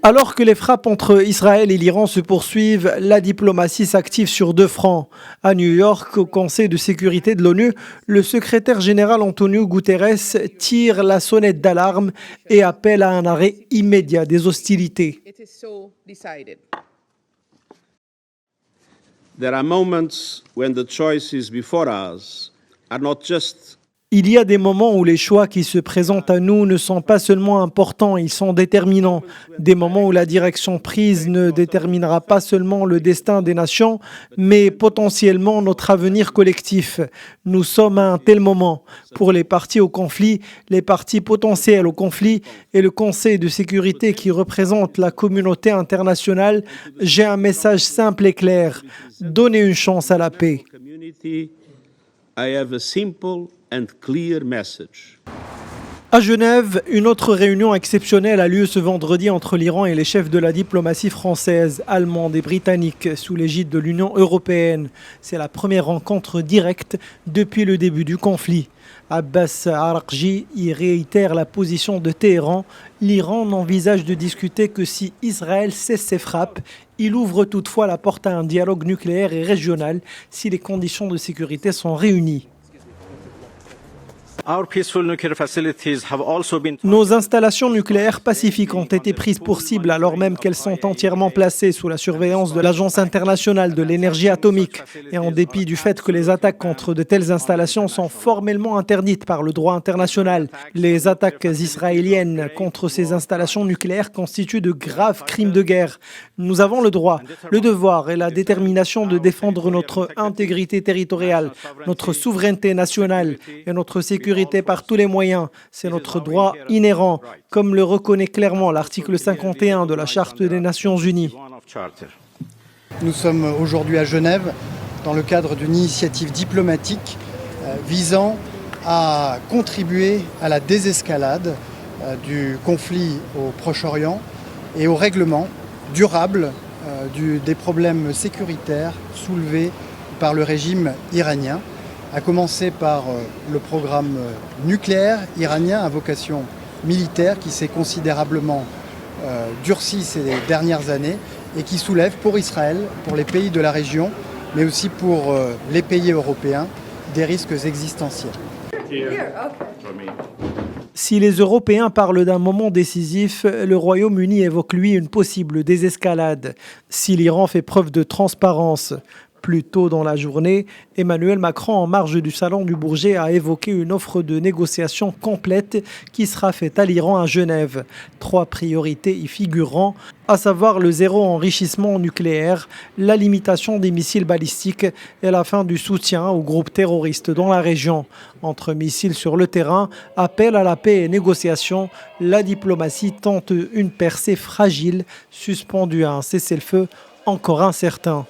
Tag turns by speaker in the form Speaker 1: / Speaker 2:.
Speaker 1: Alors que les frappes entre Israël et l'Iran se poursuivent, la diplomatie s'active sur deux fronts. À New York, au Conseil de sécurité de l'ONU, le secrétaire général Antonio Guterres tire la sonnette d'alarme et appelle à un arrêt immédiat des hostilités.
Speaker 2: There are moments when the choices before us are not just
Speaker 1: Il y a des moments où les choix qui se présentent à nous ne sont pas seulement importants, ils sont déterminants. Des moments où la direction prise ne déterminera pas seulement le destin des nations, mais potentiellement notre avenir collectif. Nous sommes à un tel moment. Pour les parties au conflit, les parties potentielles au conflit et le Conseil de sécurité qui représente la communauté internationale, j'ai un message simple et clair. Donnez une chance à la paix.
Speaker 2: I have a simple and clear message.
Speaker 1: À Genève, une autre réunion exceptionnelle a lieu ce vendredi entre l'Iran et les chefs de la diplomatie française, allemande et britannique sous l'égide de l'Union européenne. C'est la première rencontre directe depuis le début du conflit. Abbas Araghchi y réitère la position de Téhéran. L'Iran n'envisage de discuter que si Israël cesse ses frappes. Il ouvre toutefois la porte à un dialogue nucléaire et régional si les conditions de sécurité sont réunies. Nos installations nucléaires pacifiques ont été prises pour cible alors même qu'elles sont entièrement placées sous la surveillance de l'Agence internationale de l'énergie atomique. Et en dépit du fait que les attaques contre de telles installations sont formellement interdites par le droit international, les attaques israéliennes contre ces installations nucléaires constituent de graves crimes de guerre. Nous avons le droit, le devoir et la détermination de défendre notre intégrité territoriale, notre souveraineté nationale et notre sécurité par tous les moyens. C'est notre droit inhérent, comme le reconnaît clairement l'article 51 de la Charte des Nations Unies.
Speaker 3: Nous sommes aujourd'hui à Genève dans le cadre d'une initiative diplomatique visant à contribuer à la désescalade du conflit au Proche-Orient et au règlement durable des problèmes sécuritaires soulevés par le régime iranien, à commencer par le programme nucléaire iranien à vocation militaire qui s'est considérablement durci ces dernières années et qui soulève pour Israël, pour les pays de la région, mais aussi pour les pays européens, des risques existentiels.
Speaker 1: Si les Européens parlent d'un moment décisif, le Royaume-Uni évoque lui une possible désescalade. Si l'Iran fait preuve de transparence. Plus tôt dans la journée, Emmanuel Macron, en marge du Salon du Bourget, a évoqué une offre de négociation complète qui sera faite à l'Iran à Genève. 3 priorités y figurant, à savoir le zéro enrichissement nucléaire, la limitation des missiles balistiques et la fin du soutien aux groupes terroristes dans la région. Entre missiles sur le terrain, appel à la paix et négociations, la diplomatie tente une percée fragile, suspendue à un cessez-le-feu encore incertain.